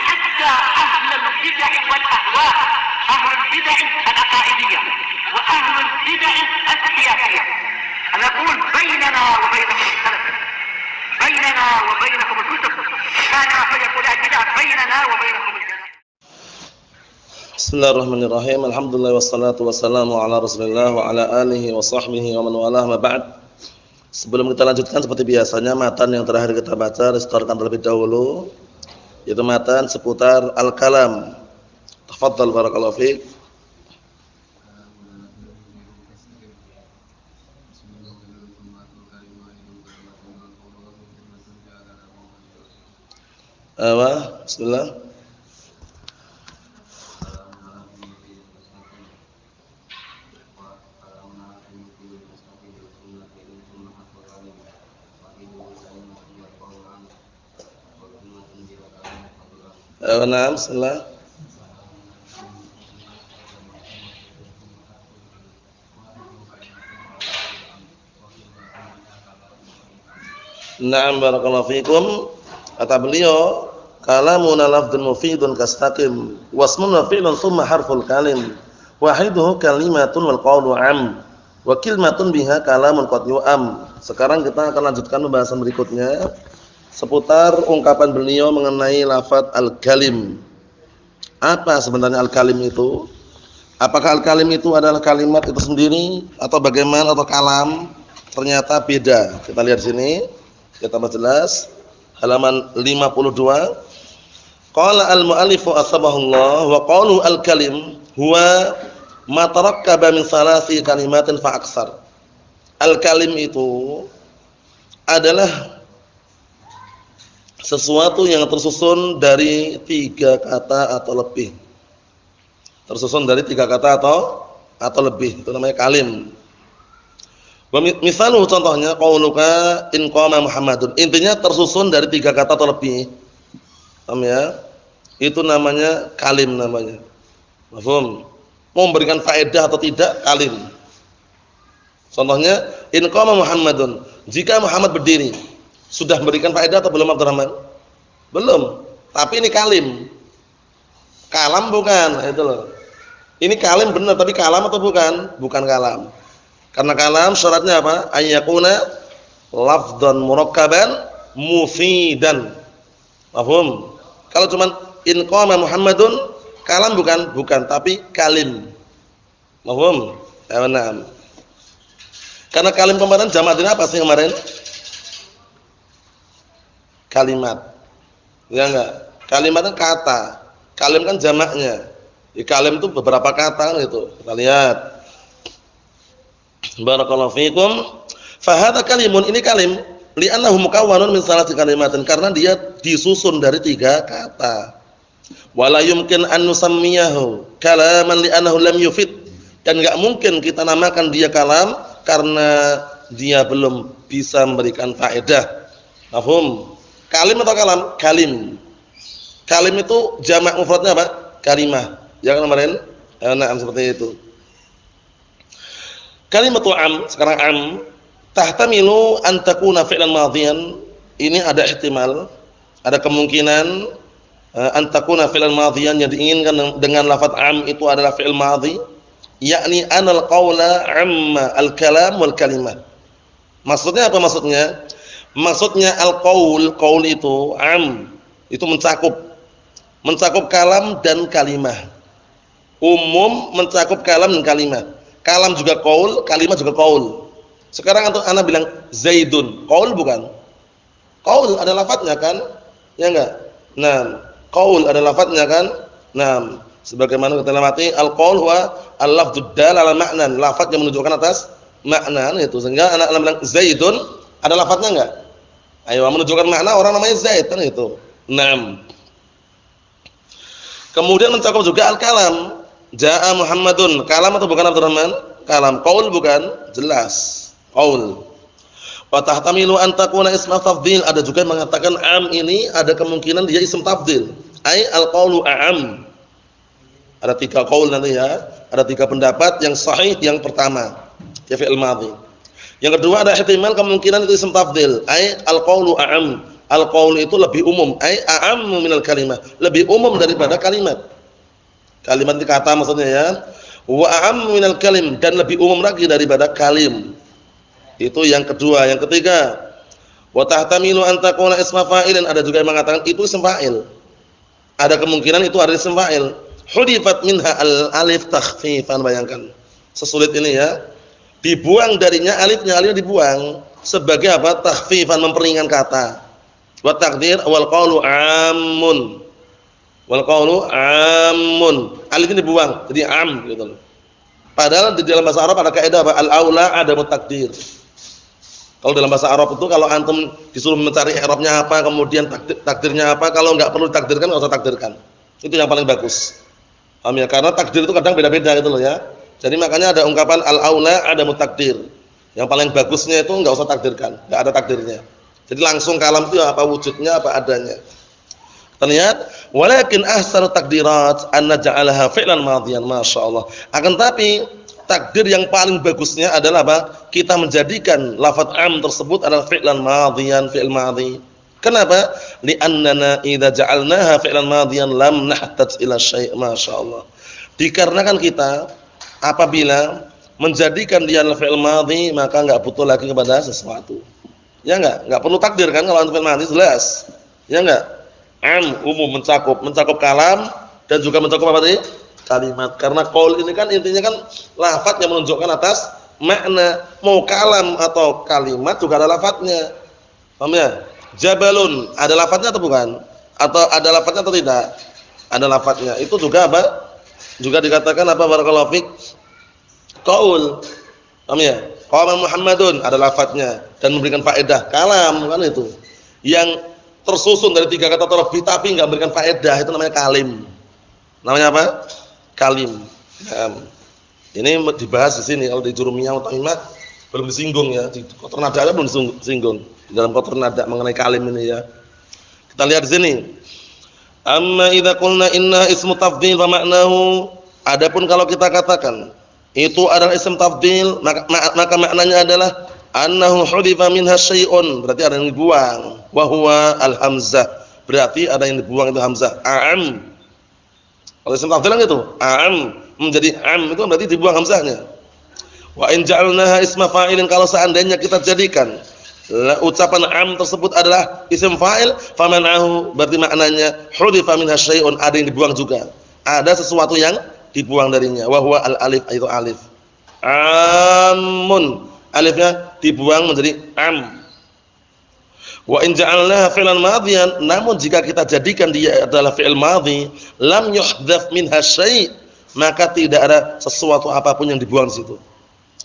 حتى أهل البدع والأهواء، أهل البدع العقائدية وأهل البدع السياسية. أنا أقول بيننا وبينكم السلف، بيننا وبينكم الكتب، كان فيقول البدع بيننا وبينكم الجنة. Bismillahirrahmanirrahim. Alhamdulillah wassalatu wassalamu ala Rasulillah wa ala alihi wa sahbihi wa man walah, ma ba'd. Sebelum kita lanjutkan seperti biasanya matan yang terakhir kita baca restorkan terlebih dahulu, yaitu matan seputar al-kalam. Tafadhal barakallahu fiik. Bismillah. Naam, bismillah. Naam, barakallahu fikum. Kata beliau, kalamuna lafdun mufidun kastaqim wasmun wa fi'lun thumma harful kalim wahiduhu kalimatun wal qawlu am wa kalimatun biha kalamun qad yu'am. Sekarang kita akan lanjutkan pembahasan berikutnya seputar ungkapan beliau mengenai lafaz al-kalim. Apa sebenarnya al-kalim itu? Apakah al-kalim itu adalah kalimat itu sendiri atau bagaimana, atau kalam? Ternyata beda. Kita lihat sini, kita bahas jelas. Halaman 52. Qala al-mu'allifu asbahullah wa qalu al-kalim huwa ma tarakkaba min salasi kalimatin fa aksar. Al-kalim itu adalah sesuatu yang tersusun dari 3 kata atau lebih. Tersusun dari 3 kata atau lebih, itu namanya kalim. Misalnya contohnya qauluka in qama Muhammadun. Intinya tersusun dari 3 kata atau lebih. Paham ya? Itu namanya kalim namanya. Mafhum? Mau memberikan faedah atau tidak, kalim. Contohnya in qama Muhammadun. Jika Muhammad berdiri, sudah memberikan faedah atau belum Abdurrahman? Belum. Tapi ini kalim. Kalam bukan, itu loh. Ini kalim benar, tapi kalam atau bukan? Bukan kalam. Karena kalam syaratnya apa? Ayyakuna lafdhan murakkaban mufidan. Paham? Kalau cuman in qama Muhammadun, kalam bukan? Bukan, tapi kalim. Paham? Ya, benar. Karena kalim kemarin jamaknya apa sih kemarin? Kalimat. Ya enggak? Kalimat kan kata. Kalim kan jamaknya. Di kalim itu beberapa kata gitu. Kita lihat. Barakallahu fikum. Fa hadza kalimun, ini kalim, li'annahu mukawwanun min salati kalimatin, karena dia disusun dari 3 kata. Wala yumkin an nusammiyahu kalaman li'annahu lam yufid, dan enggak mungkin kita namakan dia kalam karena dia belum bisa memberikan faedah. Mafhum? Kalim atau kalam? Kalim. Kalim itu jamak mufradnya apa? Kalimah. Ya kan kemarin? Nah, seperti itu. Kalimatu am, sekarang am, tahtamilu an takuna fi'lan madhiyan. Ini ada ihtimal, ada kemungkinan an takuna fi'lan madhiyan, yang diinginkan dengan lafaz am itu adalah fi'il madhi, yakni anal qawla amma al-kalam wal kalimah. Maksudnya apa maksudnya? Maksudnya al-qaul, qaul itu am, itu mencakup kalam dan kalimah. Umum mencakup kalam dan kalimah. Kalam juga qaul, kalimah juga qaul. Sekarang anak bilang Zaidun, qaul bukan? Qaul ada lafadznya kan? Ya enggak? Nah, qaul ada lafadznya kan? Nah, sebagaimana kita lewati, al-qaul huwa al-lafdzud dal ala ma'nan, lafadz yang menunjukkan atas makna itu. Sehingga anak bilang Zaidun, ada lafadznya enggak? Ayo, menunjukkan makna orang namanya Zaid kan itu. Naam. Kemudian mencakup juga al-kalam. Jaa Muhammadun, kalam atau bukan Abdurrahman? Kalam. Qaul bukan? Jelas. Qaul. Wa tahtamilu an takuna isma tafdhil, ada juga yang mengatakan am ini ada kemungkinan dia ism tafdhil. Ai al-qaulu a'am. Ada 3 qaul nanti ya. Ada 3 pendapat. Yang sahih yang pertama, ya fi'il madhi. Yang kedua ada ihtimal kemungkinan itu ism tafdhil, ai al-qaulu a'am. Al-qaul itu lebih umum, a'ammu minal kalimah, lebih umum daripada kalimat. Kalimat itu kata maksudnya ya. Wa a'ammu minal kalim, dan lebih umum lagi daripada kalim. Itu yang kedua. Yang ketiga, wa tahtamilu an takuna isma fa'ilin, ada juga yang mengatakan itu isim fa'il. Ada kemungkinan itu ada isim fa'il. Hudifat minha al-alif takhfifan, bayangkan. Sesulit ini ya. Dibuang darinya alifnya dibuang sebagai apa? Takhfifan, memperingan kata. Wa taqdir wal qawlu ammun. Wal qawlu ammun. Alif ini dibuang jadi am gitu loh. Padahal di dalam bahasa Arab ada kaidah apa? Al-aula adamu takdir. Kalau dalam bahasa Arab itu kalau antum disuruh mencari i'rabnya apa, kemudian takdirnya apa, kalau enggak perlu takdirkan enggak usah takdirkan. Itu yang paling bagus. Paham ya? Karena takdir itu kadang beda-beda gitu loh ya. Jadi makanya ada ungkapan al-aula adamu takdir. Yang paling bagusnya itu enggak usah takdirkan, enggak ada takdirnya. Jadi langsung kalam itu apa wujudnya, apa adanya. Kita lihat, walakin ahsanu takdirat an naj'alaha fi'lan madhiyan, masyaallah. Akan tapi takdir yang paling bagusnya adalah apa? Kita menjadikan lafaz am tersebut adalah fi'lan madhiyan, fi'il madhi. Kenapa? Li'annana idza ja'alnaha fi'lan madhiyan lam nahtaj ila syai', masyaallah. Dikarenakan kita apabila menjadikan dia fi'il madhi, maka enggak butuh lagi kepada sesuatu. Ya enggak perlu takdir kan kalau fi'il madhi jelas. Ya enggak? Am umum mencakup kalam dan juga mencakup apa tadi? Kalimat. Karena qaul ini kan intinya kan lafaz yang menunjukkan atas makna. Mau kalam atau kalimat juga ada lafaznya. Paham ya? Jabalun ada lafaznya atau bukan? Atau ada lafaznya atau tidak? Ada lafaznya. Itu juga apa? Juga dikatakan apa, barakallahu fik? Qaul. Paham ya? Qala Muhammadun ada lafaznya dan memberikan faedah. Kalam kan itu. Yang tersusun dari 3 kata atau lebih tapi enggak memberikan faedah, itu namanya kalim. Namanya apa? Kalim. Nah, ini dibahas di sini. Kalau di Jurumiyah atau Imat belum disinggung ya. Di Qatar Nada belum disinggung. Di dalam Qatar Nada mengenai kalim ini ya. Kita lihat di sini. Amma idza qulna inna ismu tafdhil wa ma'nahu, adapun kalau kita katakan itu adalah isim tafdhil, maka maknanya adalah annahu hudifa minha syai'un, berarti ada yang dibuang. Wa huwa al-hamzah, berarti ada yang dibuang itu hamzah. A'am. Kalau isim tafdhil itu a'am menjadi am, itu berarti dibuang hamzahnya. Wa in ja'alnaha isma fa'ilin, kalau seandainya kita jadikan ucapan am tersebut adalah isim fa'il, famanahu, berarti maknanya hudifa minha syai'un, ada yang dibuang juga. Ada sesuatu yang dibuang darinya. Wa huwa al-alif, itu alif. Amun, alifnya dibuang menjadi am. Wa in ja'alnaha fi'lan madhiyan, namun jika kita jadikan dia adalah fi'il madhi, lam yuhdhaf minha syai', maka tidak ada sesuatu apapun yang dibuang di situ.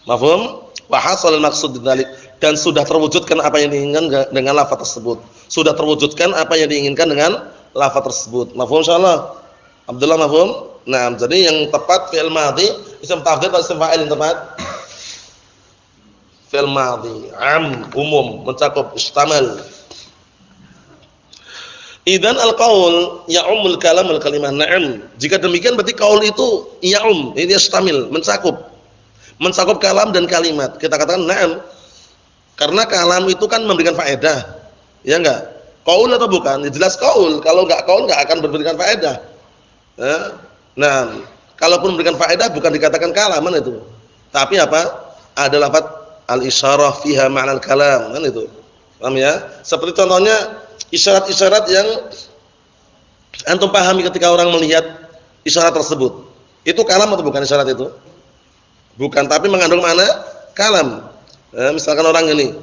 Mafhum? Wa hasal al-maqsud bidzalik, dan sudah terwujudkan apa yang diinginkan dengan lafaz tersebut. Sudah terwujudkan apa yang diinginkan dengan lafaz tersebut. Mafhum insyaallah? Abdullah mafhum? Nah, jadi yang tepat fi'il madhi, isim tafdhil atau isim fa'il yang tepat? Fi'il madhi, am, umum, mencakup, istamal. Idzan al-qaul ya'ummul kalam wal kalimah. Na'am. Jika demikian berarti qaul itu ya'um, ini istamil, mencakup. Mencakup kalam dan kalimat. Kita katakan na'am. Karena kalam itu kan memberikan faedah. Ya enggak? Qaul atau bukan? Ya jelas qaul. Kalau enggak qaul enggak akan memberikan faedah. Ya. Nah, kalaupun memberikan faedah bukan dikatakan kalaman itu. Tapi apa? Ada lafaz al-isyarah fiha ma'nal kalam, kan itu. Paham ya? Seperti contohnya isyarat-isyarat yang antum pahami ketika orang melihat isyarat tersebut. Itu kalam atau bukan isyarat itu? Bukan, tapi mengandung mana? Kalam. Misalkan orang ini.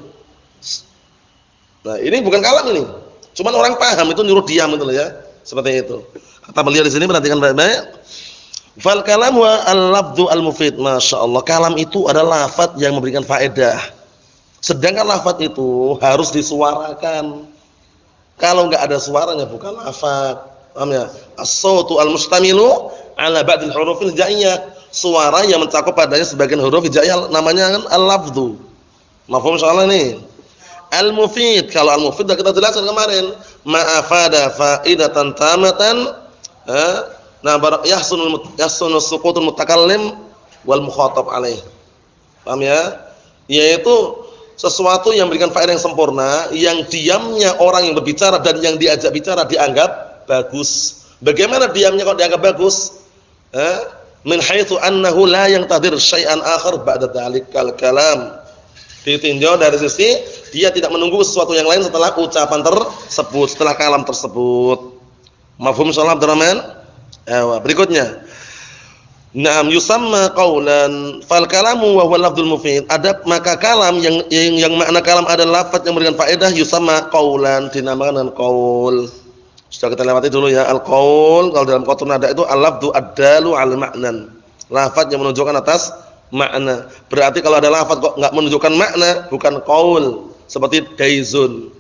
Nah, ini bukan kalam ini. Cuman orang paham itu nyuruh diam itu loh ya. Seperti itu. Kata beliau di sini, perhatikan baik-baik. Fal kalam wa al-lafdhu al-mufid. Masyaallah, kalam itu adalah lafaz yang memberikan faedah. Sedangkan lafaz itu harus disuarakan. Kalau enggak ada suaranya bukan lafaz. Paham ya? As-sautu al-mustamilu ala ba'dil hurufil hijaiyah. Suara yang mencakup padanya sebagian huruf hijaiyah namanya kan al-lafdhu. Mafhum insyaallah nih. Al-mufid, kalau al-mufid sudah kita jelaskan kemarin, ma'afada faidatan tamatan, nah yahsunu suqutul mutakallim wal mukhatab alaih. Paham ya? Yaitu sesuatu yang memberikan faedah yang sempurna, yang diamnya orang yang berbicara dan yang diajak bicara dianggap bagus. Bagaimana diamnya kok dianggap bagus? Min haitsu annahu la yaqtadir syai'an akhar ba'da dzalikal kalam. Ditinjau dari sisi dia tidak menunggu sesuatu yang lain setelah ucapan tersebut, setelah kalam tersebut. Mafhum insyaallah Abdurrahman? Berikutnya. Naam yusamma qaulan fal kalamu wa huwa lafdzul mufid. Ada maka kalam yang makna kalam adalah lafaz yang memberikan faedah yusamma qaulan, dinamakan dengan qaul. Sudah kita lewati dulu ya, al-qaul kalau dalam qatul nada itu al-lafdzu ad-dalu 'ala ma'nan. Lafaz yang menunjukkan atas makna. Berarti kalau ada lafaz kok enggak menunjukkan makna, bukan qaul. Seperti daizun.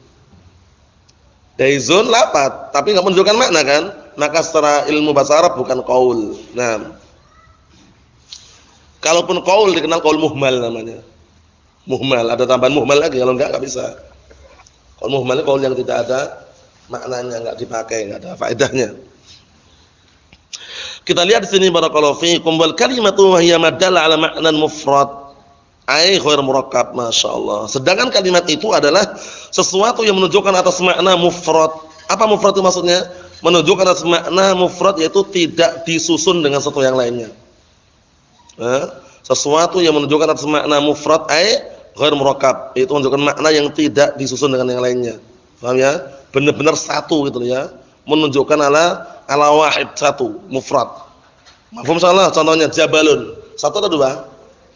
Daizun lafaz tapi enggak menunjukkan makna kan? Maka secara ilmu bahasa Arab bukan qaul. Nah, kalaupun qaul dikenal qaul muhmal namanya. Muhmal, ada tambahan muhmal lagi, kalau enggak bisa. Qaul muhmal itu qaul yang tidak ada maknanya, enggak dipakai, enggak ada faedahnya. Kita lihat di sini barakallahu fiikum wal kalimatu wa hiya madalla ala ma'nan mufrad ai ghair murakkab, masyaallah. Sedangkan kalimat itu adalah sesuatu yang menunjukkan atas makna mufrad. Apa mufrad itu maksudnya? Menunjukkan atas makna mufrad yaitu tidak disusun dengan sesuatu yang lainnya. Sesuatu yang menunjukkan atas makna mufrad ai ghair murakkab, itu menunjukkan makna yang tidak disusun dengan yang lainnya. Paham ya? Benar-benar satu gitu ya. Menunjukkan ala wahid, satu, mufrad. Mafhum salah, contohnya jabalun. Satu atau dua?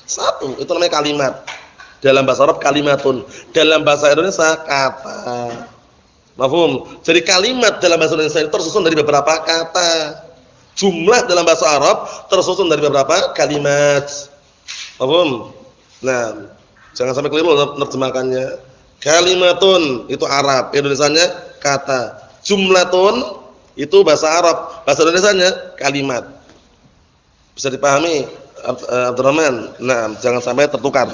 Satu, itu namanya kalimat. Dalam bahasa Arab kalimatun, dalam bahasa Indonesia kata. Mafhum? Jadi kalimat dalam bahasa Indonesia itu tersusun dari beberapa kata. Jumlah dalam bahasa Arab tersusun dari beberapa kalimat. Mafhum? Nah, jangan sampai keliru terjemahannya. Kalimatun itu Arab, Indonesianya kata. Jumlatun itu bahasa Arab, bahasa Indonesianya kalimat. Bisa dipahami Abdurrahman? Nah, jangan sampai tertukar.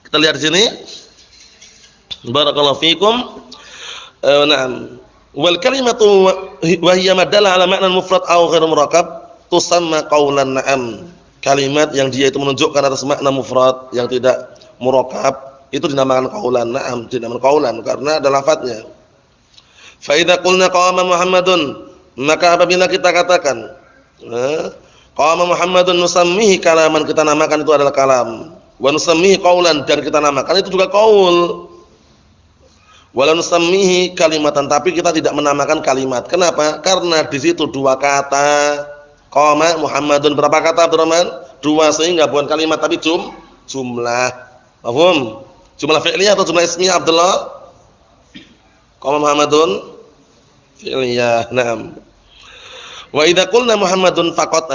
Kita lihat di sini. Barakallahu fiikum. Naam. Wal kalimatu wa hiya madalla ala ma'nan mufrad aw ghair murakkab tusamma qaulan. Na'am. Kalimat yang dia itu menunjukkan atas makna mufrad yang tidak murakkab itu dinamakan qaulan. Na'am, dinamakan qaulan karena ada lafadznya. Fa idza qulna qama Muhammadun, maka apabila kita katakan qama Muhammadun nusammihi kalaman, kita namakan itu adalah kalam. Wa nusammihi qaulan, dan kita namakan itu juga qaul. Wala nusammihi kalimatan, tapi kita tidak menamakan kalimat. Kenapa? Karena di situ dua kata. Qama Muhammadun, berapa kata Abdurrahman? Dua, sehingga bukan kalimat tapi jumlah. Paham? Jumlah fi'liyah atau jumlah ismiyah Abdullah? Qama Muhammadun fi'liyah. Naam. Wa idza qulna Muhammadun faqat.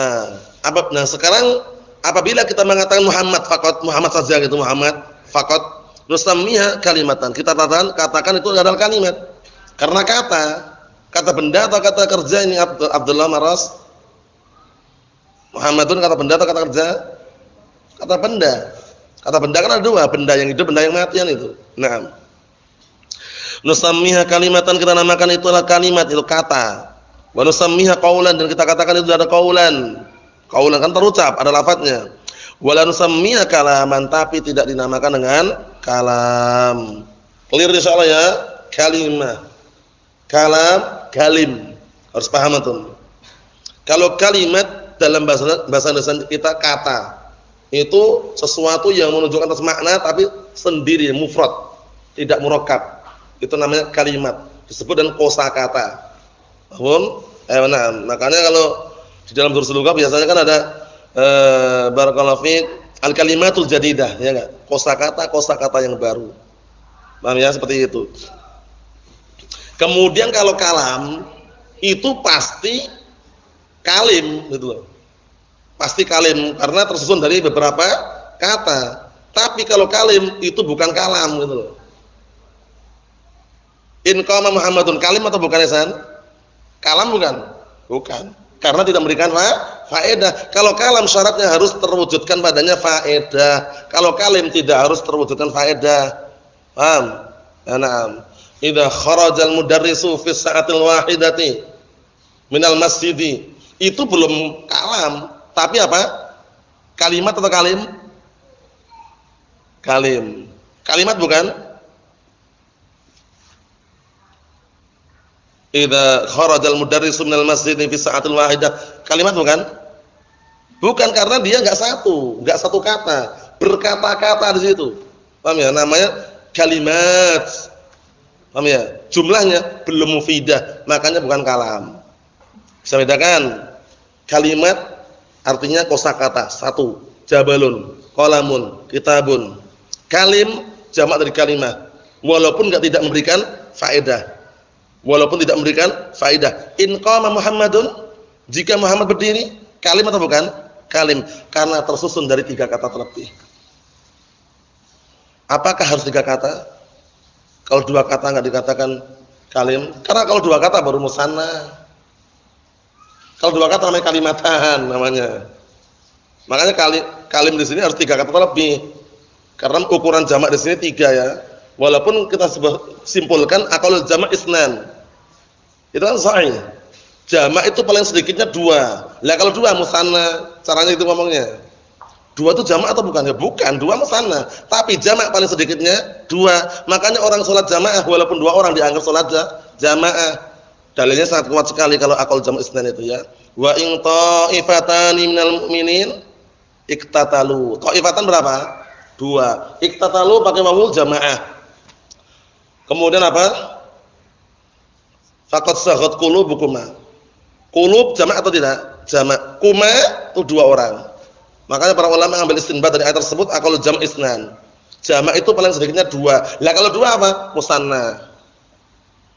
Nah, sekarang apabila kita mengatakan Muhammad faqat, Muhammad saja gitu, Muhammad faqat, nusammiha kalimatan, kita katakan itu adalah kalimat. Karena kata benda atau kata kerja ini Abdullah Maras? Muhammadun kata benda atau kata kerja? Kata benda. Kata benda kan ada dua, benda yang hidup, benda yang matian itu. Naam. Nusammiha kalimatan, kita namakan itu adalah kalimat, itu kata. Wa nusammiha qaulan, dan kita katakan itu ada qaulan. Qaulan kan terucap, ada lafadznya. Wala nusammiha kalaman, tapi tidak dinamakan dengan kalam. Clear insyaallah ya? Kalimah. Kalam, kalim. Harus paham antum. Kalau kalimat dalam bahasa Indonesia kita kata. Itu sesuatu yang menunjukkan atas makna tapi sendiri, mufrad, tidak murakkab. Itu namanya kalimat, disebut dengan kosakata. Paham? Nah, makanya kalau di dalam durus lugah biasanya kan ada barakallahu fiik al-kalimatul jadidah, ya enggak? Kosakata yang baru. Paham ya, seperti itu. Kemudian kalau kalam itu pasti kalim gitu loh. Pasti kalim karena tersusun dari beberapa kata. Tapi kalau kalim itu bukan kalam gitu loh. In qama Muhammadun, kalim atau bukan Ihsan? Kalam bukan? Bukan. Karena tidak memberikan faedah. Kalau kalam syaratnya harus terwujudkan padanya faedah. Kalau kalim tidak harus terwujudkan faedah. Paham? Naam. Idza kharajal mudarrisu fi sa'atil wahidati minal masjidi, itu belum kalam, tapi apa? Kalimat atau kalim? Kalim. Kalimat bukan? Idza kharajal mudarrisu minal masjid fi sa'atil wahidah. Kalimat bukan? Bukan, karena dia enggak satu kata, berkata-kata di situ. Paham ya? Namanya kalimat. Paham ya? Jumlahnya belum mufidah, makanya bukan kalam. Bisa bedakan? Kalimat artinya kosakata, satu. Jabalun, qalamun, kitabun. Kalim jamak dari kalimah. Walaupun tidak memberikan faedah. In qama Muhammadun, jika Muhammad berdiri, kalim atau bukan? Kalim, karena tersusun dari 3 kata terlebih. Apakah harus 3 kata? Kalau 2 kata enggak dikatakan kalim, karena kalau 2 kata baru musanna. Kalau 2 kata namanya kalimatan namanya. Makanya kalim di sini harus 3 kata terlebih. Karena ukuran jamak di sini 3 ya. Walaupun kita simpulkan aqallul jamak isnan. Itu kan sahih. Jamak itu paling sedikitnya 2. Lah kalau 2 musanna, caranya itu ngomongnya. 2 itu jamak atau bukan? Ya bukan, 2 musanna. Tapi jamak paling sedikitnya 2. Makanya orang salat jamaah walaupun 2 orang dianggap salat jamaah. Dalilnya sangat kuat sekali kalau aqall jamak isnan itu ya. Wa in ta'ifatani minal mu'minin iktatalu. Ta'ifatan berapa? 2. Iktatalu pakai wawul jamaah. Kemudian apa? Faqad saghat qulubukuma. Qulub jamak atau tidak? Jamak. Kuma itu 2 orang. Makanya para ulama ambil istinbat dari ayat tersebut aqall jamak isnan. Jamak itu paling sedikitnya 2. Lah kalau 2 apa? Musanna.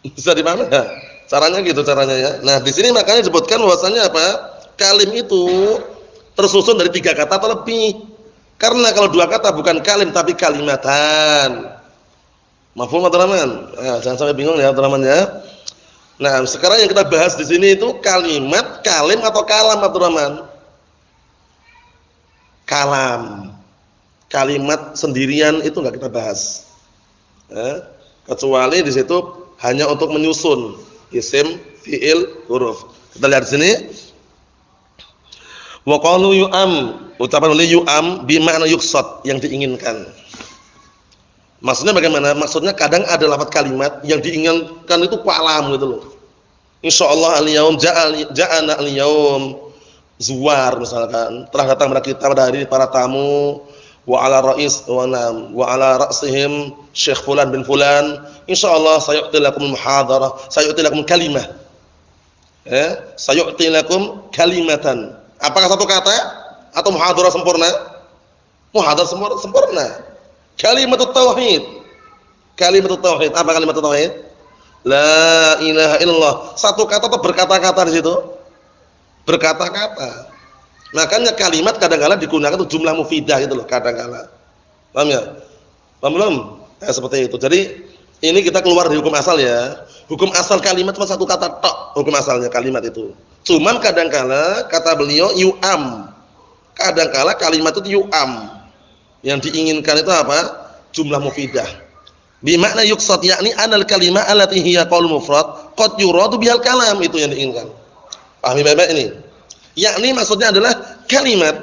Bisa dipahami enggak? Caranya gitu caranya ya. Nah, di sini makanya disebutkan bahwasanya apa? Kalim itu tersusun dari 3 kata atau lebih. Karena kalau 2 kata bukan kalim tapi kalimatan. Mafhum Abdurrahman? Nah, jangan sampai bingung ya Abdurrahman ya. Nah, sekarang yang kita bahas di sini itu kalimat, kalim atau kalam Abdurrahman? Kalam. Kalimat sendirian itu enggak kita bahas. Kecuali di situ hanya untuk menyusun isim, fiil, huruf. Kita lihat di sini. Wa qalu yu'am, ucapan oleh yu'am bi makna yuqsad, yang diinginkan. Maksudnya bagaimana? Maksudnya kadang ada lafaz kalimat yang diinginkan itu kalam gitu loh. Insyaallah al-yaum ja'ana al-yaum zuwar misalkan, telah datang pada kita pada hari para tamu, wa ala rais wa ala ra'sihim Syekh fulan bin fulan, insyaallah sayu'ti lakum muhadarah, sayu'ti lakum kalimah. Sayu'ti lakum kalimatan. Apakah satu kata atau muhadarah sempurna? Muhadarah sempurna. Kalimatut tauhid. Kalimatut tauhid. Apa kalimatut tauhid? La ilaha illallah. Satu kata atau berkata-kata di situ? Berkata-kata. Makanya kalimat kadang-kala digunakan untuk jumlah mufidah gitu loh, kadang-kala. Paham ya? Paham belum? Seperti itu. Jadi ini kita keluar dari hukum asal ya. Hukum asal kalimat cuma satu kata tok, hukum asalnya kalimat itu. Cuman kadang-kala kata beliau yu'am. Kadang-kala kalimat itu yu'am. Yang diinginkan itu apa? Jumlah mufidah. Bimakna yuqsad, yakni anal kalimah allati hiya qaul mufrad qad yuradu bihal kalam, itu yang diinginkan. Pahami baik-baik ini? Yakni maksudnya adalah kalimat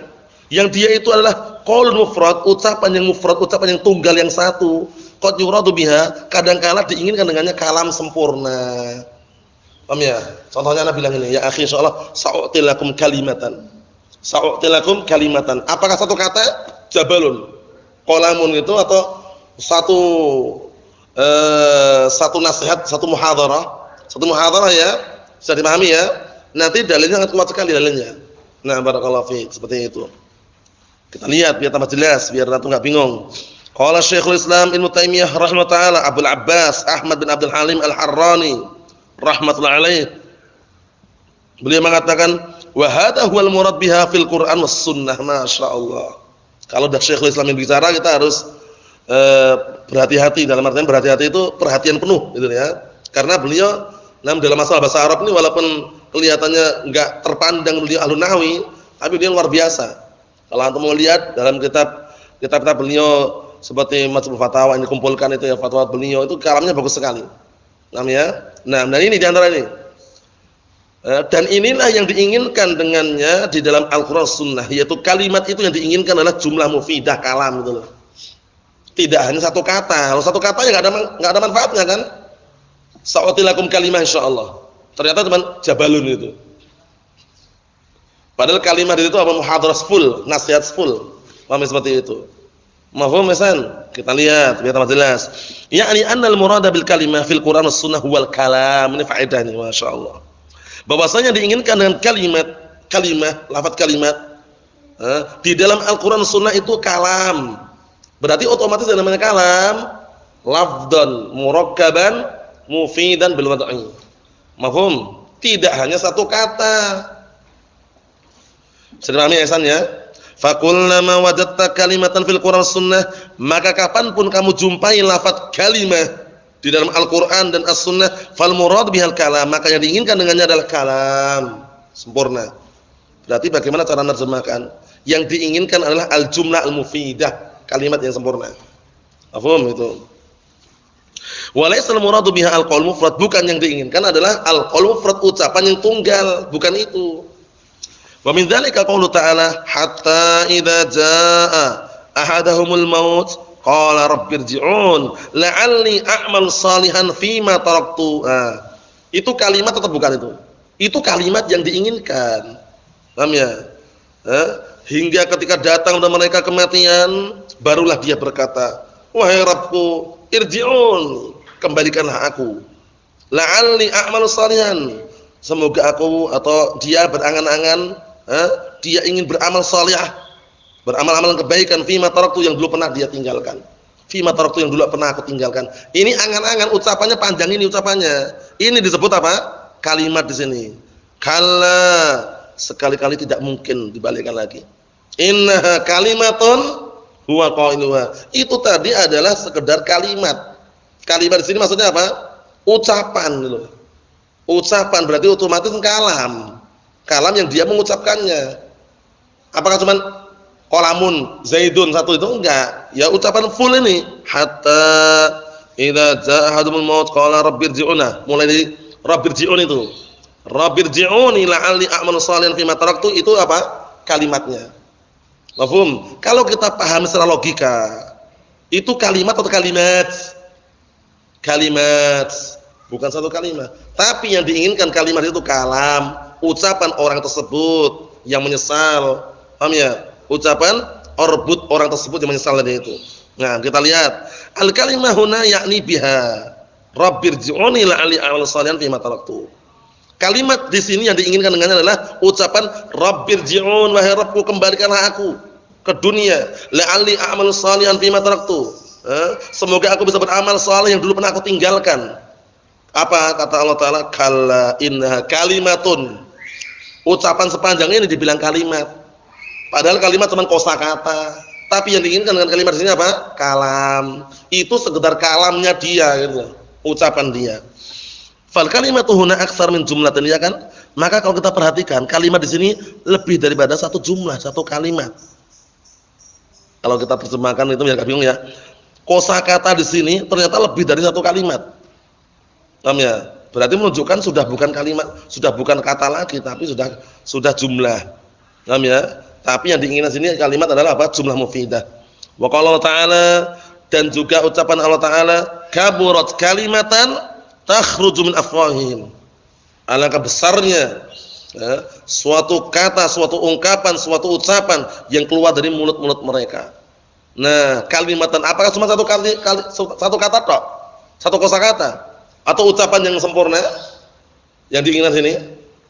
yang dia itu adalah qaul mufrad, ucapan yang mufrad, ucapan yang tunggal yang satu. Qad yuradu biha, kadang-kala diinginkan dengannya kalam sempurna. Paham ya? Contohnya Nabi bilang ini, ya akhi insyaallah sa'utilakum kalimatan. Sa'utilakum kalimatan. Apakah satu kata? Jabalun, qalamun itu atau satu nasihat, satu muhadharah ya, bisa dipahami ya. Nanti dalilnya sangat kuat sekali dalilnya. Nah, barakallahu fiik, seperti itu. Kita lihat biar tambah jelas, biar antum enggak bingung. Qala Syekhul Islam Ibnu Taimiyah rahimahullah taala, Abdul Abbas Ahmad bin Abdul Halim Al-Harrani rahmatullahi alaih. Beliau mengatakan, wa hadha huwal murad biha fil Qur'an was sunnah. Masyaallah. Kalau dah Syekhul Islam yang bicara, kita harus berhati-hati. Dalam artian berhati-hati itu perhatian penuh gitu ya. Karena beliau dalam masalah bahasa Arab ini walaupun kelihatannya enggak terpandang beliau ahli nahwi, tapi dia luar biasa. Kalau antum mau lihat dalam kitab-kitab beliau seperti Majmu' Fatawa yang dikumpulkan itu ya, fatwa beliau itu kalamnya bagus sekali. Namanya. Nah, dan ini di antara ini. Dan inilah yang diinginkan dengannya di dalam Al-Qur'an Sunnah, yaitu kalimat itu yang diinginkan adalah jumlah mufidah kalam gitu loh. Tidak hanya satu kata. Kalau satu kata ya enggak ada manfaatnya kan? Sa'utilakum kalimah insyaallah. Ternyata teman jabalun itu. Padahal kalimat itu apa? Muhadharah full, nasihat full. Paham seperti itu. Mafhum misan? Kita lihat biar tambah jelas. Ya'ni annal murada bil kalimah fil Qur'an was sunnah huwal kalam. Ini faedah ini masyaallah. Bahwasanya diinginkan dengan kalimah, lafaz kalimat di dalam Al-Qur'an sunnah itu kalam. Berarti otomatis yang namanya kalam lafdhan murakkaban mufidan bil wad'i. Mafhum? Tidak hanya satu kata. Sudah paham ya Ihsan ya? Fakullama wajadta kalimatan fil Qur'an sunnah, maka kapanpun kamu jumpai lafaz kalimah di dalam Al-Qur'an dan As-Sunnah, fal murad bihal kalam, maka yang diinginkan dengannya adalah kalam, sempurna. Berarti bagaimana cara menerjemahkan? Yang diinginkan adalah al-jumlah al-mufidah, kalimat yang sempurna. Paham itu? Walaysal muradu biha al-qaul mufrad, bukan yang diinginkan adalah al-qaul mufrad, ucapan yang tunggal, bukan itu. Wa min dzalika qaulu ta'ala hatta idza jaa ahadahumul maut qala rabbirji'un la'alli a'mal salihan fima taraktu. Itu kalimat atau bukan itu? Itu kalimat yang diinginkan. Paham ya? Hingga ketika datang kepada mereka kematian, barulah dia berkata, wahai Rabbku, irji'un, kembalikanlah aku. La'alli a'mal salihan, semoga aku atau dia berangan-angan, dia ingin beramal salihah, beramal-amalan kebaikan fima taraktu, yang dulu pernah dia tinggalkan. Fima taraktu, yang dulu pernah aku tinggalkan. Ini angan-angan, ucapannya panjang ini ucapannya. Ini disebut apa? Kalimat di sini. Kalla, sekali-kali tidak mungkin dibalikkan lagi. Innaha kalimatun huwa qailuha. Itu tadi adalah sekedar kalimat. Kalimat di sini maksudnya apa? Ucapan gitu. Ucapan berarti otomatis kalam. Kalam yang dia mengucapkannya. Apakah cuman qalamun zaidun satu itu? Enggak. Ya ucapan full ini. Hatta idza jaa ahadumul maut qala rabbirji'una. Mulai dari rabbirji'un itu. Rabbirji'uni la'alli a'malu shalihan fima taraktu, itu apa? Kalimatnya. Mafhum? Kalau kita paham secara logika, itu kalimat atau kalimat? Kalimat. Bukan satu kalimat. Tapi yang diinginkan kalimat itu kalam, ucapan orang tersebut yang menyesal. Paham ya? Ucapan orbut orang tersebut yang menyesal tadi itu. Nah, kita lihat. Al-kalimah huna yakni biha rabbirji'uni la'alli a'malu shalihan fima taraktu. Kalimat di sini yang diinginkan dengannya adalah ucapan rabbirji'un, wahai Rabbku, kembalikanlah aku ke dunia, la'alli a'malu shalihan fima taraktu. Semoga aku bisa beramal saleh yang dulu pernah aku tinggalkan. Apa kata Allah Ta'ala? Kalla innaha kalimatun. Ucapan sepanjang ini dibilang kalimat. Padahal kalimat cuma kosakata. Tapi yang diinginkan dengan kalimat di sini apa? Kalam. Itu sekedar kalamnya dia gitu. Ucapan dia. Fal kalimatu huna aktsar min jumlatin, ya kan? Maka kalau kita perhatikan, kalimat di sini lebih daripada satu jumlah, satu kalimat. Kalau kita terjemahkan itu biar enggak bingung ya. Kosakata di sini ternyata lebih dari satu kalimat. Paham ya? Berarti menunjukkan sudah bukan kalimat, sudah bukan kata lagi, tapi sudah jumlah. Paham ya? Tapi yang diinginkan sini kalimat adalah apa? Jumlah mufidah. Wa qala Allah Ta'ala, dan juga ucapan Allah Ta'ala, kaburat kalimatan takhruju min afwahihim. Alangkah besarnya suatu kata, suatu ungkapan, suatu ucapan yang keluar dari mulut-mulut mereka. Nah, kalimatan apakah cuma satu kata tok? Satu kosakata? Atau ucapan yang sempurna? Yang diinginkan sini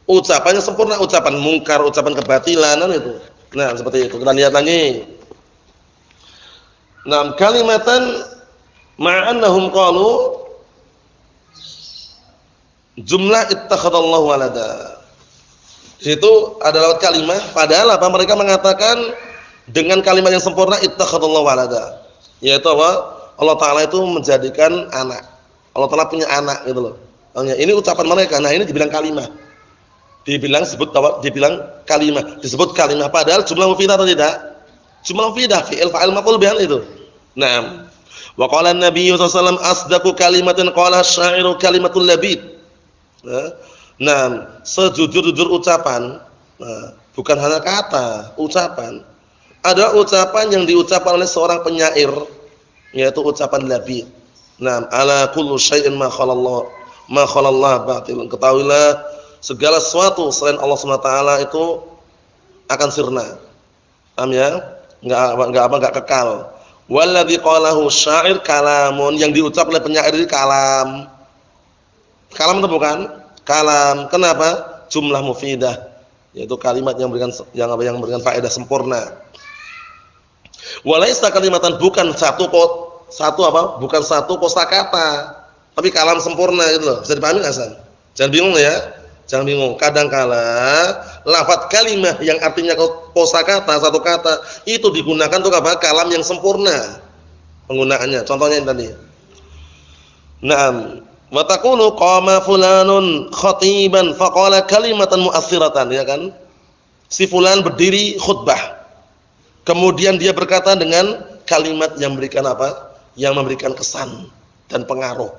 ucapannya sempurna, ucapan mungkar, ucapan kebatilan itu. Nah, seperti itu. Kita lihat lagi. Nah, kalimatan ma'annahum qalu jumlah ittakhadallahu walada. Itu adalah kalimat, padahal apa? Mereka mengatakan dengan kalimat yang sempurna ittakhadallahu walada. Yaitu apa? Allah Ta'ala itu menjadikan anak. Allah Ta'ala punya anak gitu loh. Ini ucapan mereka. Nah, ini dibilang kalimat. Dibilang kalimat, disebut kalimat, padahal jumlah mufidah atau tidak? Jumlah mufidah, fi'il fa'il maf'ul bih itu. Naam. Wa qala an-nabiy sallallahu alaihi wasallam asdaqu kalimatin qala asy-sya'iru kalimatul labid. Naam, sejujur-jujur ucapan, bukan hanya kata, ucapan. Ada ucapan yang diucapkan oleh seorang penyair yaitu ucapan labid. Naam, ala kullu syai'in ma khalallah batilun. Ketahuilah segala sesuatu selain Allah Subhanahu wa taala itu akan sirna. Paham ya? Enggak kekal. Walladzi qalahu syair kalamun, yang diucap oleh penyair ini kalam. Kalam itu bukan? Kalam. Kenapa? Jumlah mufidah, yaitu kalimat yang memberikan faedah sempurna. Walaisa kalimatan, bukan bukan satu kosakata, tapi kalam sempurna gitu loh. Bisa dipahami enggak, San? Jangan bingung ya. Jangan bingung. Kadangkala lafaz kalimah yang artinya kosakata, satu kata, itu digunakan untuk apa? Kalam yang sempurna penggunaannya. Contohnya ini tadi. Naam, wa taqulu qama fulanun khatiban faqala kalimatan mu'athiratan, ya kan? Si fulan berdiri khutbah. Kemudian dia berkata dengan kalimat yang memberikan apa? Yang memberikan kesan dan pengaruh.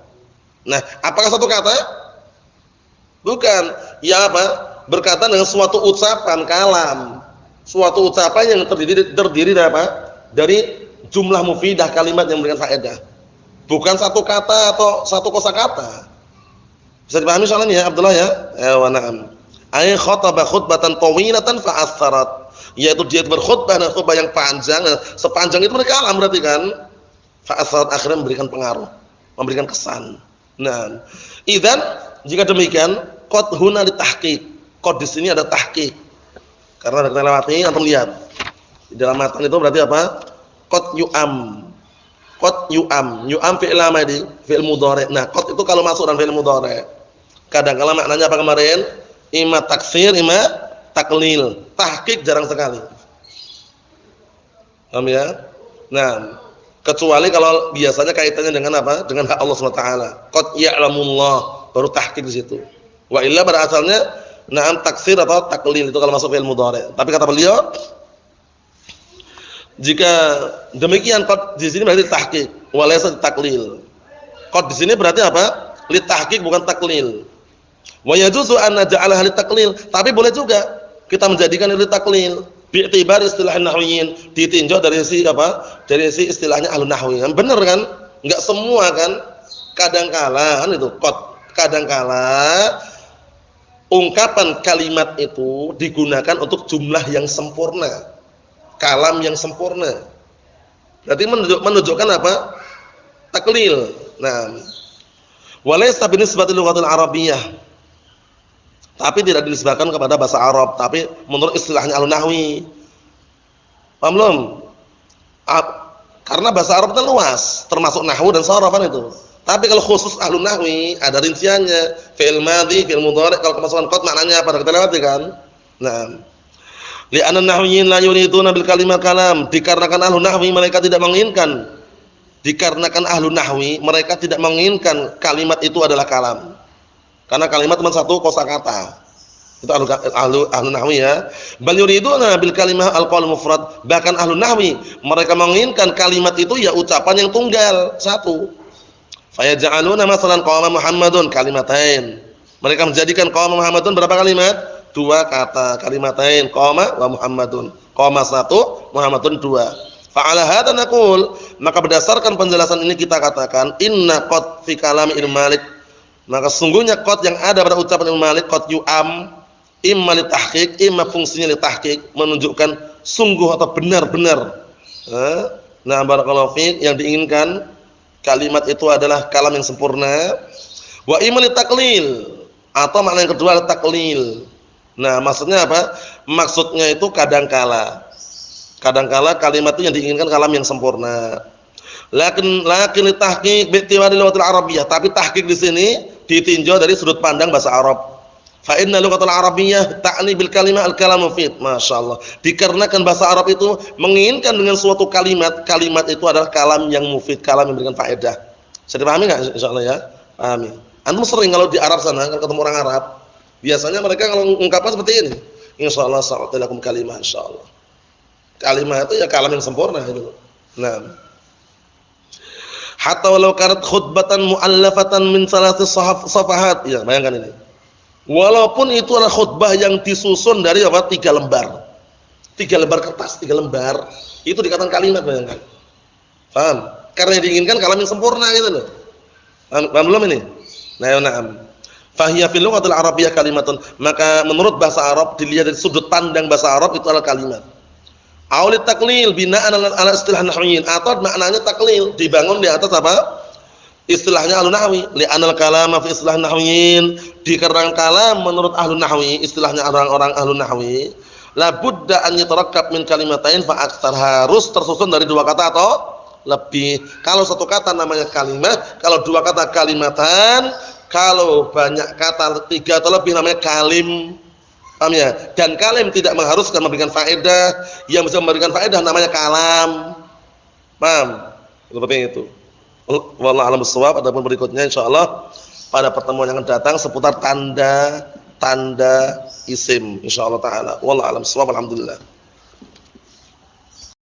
Nah, apakah satu kata? Bukan. Ya apa? Berkata dengan suatu ucapan kalam. Suatu ucapan yang terdiri dari apa? Dari jumlah mufidah, kalimat yang memberikan faedah. Bukan satu kata atau satu kosakata. Bisa dipahami soalnya ya, Abdullah ya? Wa na'am. Ay khataba khutbatan tawilatan fa'atharat. Yaitu dia berkhutbah dan khutbah yang panjang, sepanjang itu berkalam berarti kan? Fa'atharat, akhirnya memberikan pengaruh, memberikan kesan. Nah, idzan jika demikian, qad huna litahqiq. Qad di sini ada tahqiq. Karena kita lewati, antum lihat. Di dalam matan itu berarti apa? Qad yu'am. Qad yu'am. Yu'am fi'il amadi, fi'il mudhari'. Nah, qad itu kalau masuk dalam fi'il mudhari'. Kadang-kala maknanya apa kemarin? Ima taksir, ima taklil. Tahqiq jarang sekali. Paham ya? Nah, kecuali kalau biasanya kaitannya dengan apa? Dengan hak Allah SWT. Qad ya'lamullah, baru tahqiq di situ. Wa illa pada asalnya na'am taksir atau taklil, itu kalau masuk fi'il mudhari'. Tapi kata beliau, jika demikian qad di sini berarti tahqiq, wa laysa taklil. Qad di sini berarti apa? Li tahqiq bukan taklil. Wa yajuzu an naj'alaha li taklil, tapi boleh juga kita menjadikan li taklil. Bi'tibar istilah nahwiyin, ditinjau dari si apa? Dari si istilahnya ahlun nahwi. Benar kan? Enggak semua kan? Kadangkala kan itu qad, kadangkala ungkapan kalimat itu digunakan untuk jumlah yang sempurna, kalam yang sempurna. Berarti menunjukkan apa? Taklil. Nah, walaysa binisbatil lughatil arabiyyah, tapi tidak dinisbahkan kepada bahasa Arab, tapi menurut istilahnya ahlun nahwi. Paham belum? Karena bahasa Arab itu luas, termasuk nahwu dan sharaf kan itu. Tapi kalau khusus ahlun nahwi ada rinciannya, fi'il madhi, fi'il mudhari', kalau kemasukan qad maknanya apa? Kita lewati kan? Nah, li'anna nahwiyyin la yuriduna bil kalimat kalam, dikarenakan ahlun nahwi mereka tidak menginginkan, dikarenakan ahlun nahwi mereka tidak menginginkan kalimat itu adalah kalam. Karena kalimat cuma satu kosakata. Itu ahlu nahwi ya. Bal yuriduna bil kalimah al-qaul mufrad. Bahkan ahlu nahwi mereka menginginkan kalimat itu ya ucapan yang tunggal, satu. Fayaj'aluna masalan qama Muhammadun kalimatain. Mereka menjadikan qama Muhammadun berapa kalimat? Dua kata, kalimatain, qama wa Muhammadun. Qama satu, Muhammadun dua. Fa'ala hadza naqul, maka berdasarkan penjelasan ini kita katakan inna qad fi kalami Ibnu Malik, maka sungguhnya qad yang ada pada ucapan Ibnu Malik qad yu'am imma li tahqiq, imma fungsinya li tahqiq, menunjukkan sungguh atau benar-benar. Nah, barakallahu fiik, yang diinginkan kalimat itu adalah kalam yang sempurna. Wa imma li taklil, atau makna yang kedua adalah taklil. Nah, maksudnya apa? Maksudnya itu kadangkala kalimat itu yang diinginkan kalam yang sempurna. Lakin li tahqiq bi i'tibari lughatil arabiyyah, tapi tahqiq di sini ditinjau dari sudut pandang bahasa Arab. Fa inna lughatal arabiyyah ta'ni bil kalimah al-kalam mufid. Masyaallah. Dikarenakan bahasa Arab itu menginginkan dengan suatu kalimat itu adalah kalam yang mufid, kalam yang memberikan faedah. Bisa dipahami enggak insyaallah ya? Pahami. Antum sering kalau di Arab sana kalau ketemu orang Arab, biasanya mereka kalau ungkapan seperti ini. Insyaallah sa'ati lakum kalimah insyaallah. Kalimah itu ya kalam yang sempurna gitu. Nah, hatta walau kanat khutbatan muallafatan min salasi safahat. Ya, bayangkan ini. Walaupun itu adalah khutbah yang disusun dari apa? 3 lembar. 3 lembar kertas, 3 lembar. Itu dikatakan kalimat, bayangkan. Paham? Karena yang diinginkan kalam yang sempurna gitu loh. Paham belum ini? Na'am. Fahiya fil lughatil arabiyyah kalimatun. Maka menurut bahasa Arab dilihat dari sudut pandang bahasa Arab itu adalah kalimat. Aulit taklil bina'an ala istilah nahwiyyin, atau maknanya taklil, dibangun di atas apa? Istilahnya ahlu nahwi. Li'anal kalama fi istilah nahwiyyin, dikarenakan kalam menurut ahlu nahwi, istilahnya orang-orang ahlu nahwi, la budda an yatarakkab min kalimatain fa aktsar, harus tersusun dari dua kata atau lebih. Kalau satu kata namanya kalimat, kalau dua kata kalimatan, kalau banyak kata tiga atau lebih namanya kalim. Paham ya? Dan kalim tidak mengharuskan memberikan faedah, yang bisa memberikan faedah namanya kalam. Paham? Seperti itu. Wallahu a'lam bissawab. Adapun berikutnya insyaallah pada pertemuan yang akan datang seputar tanda isim insyaallah taala. Wallahu a'lam bissawab. Alhamdulillah.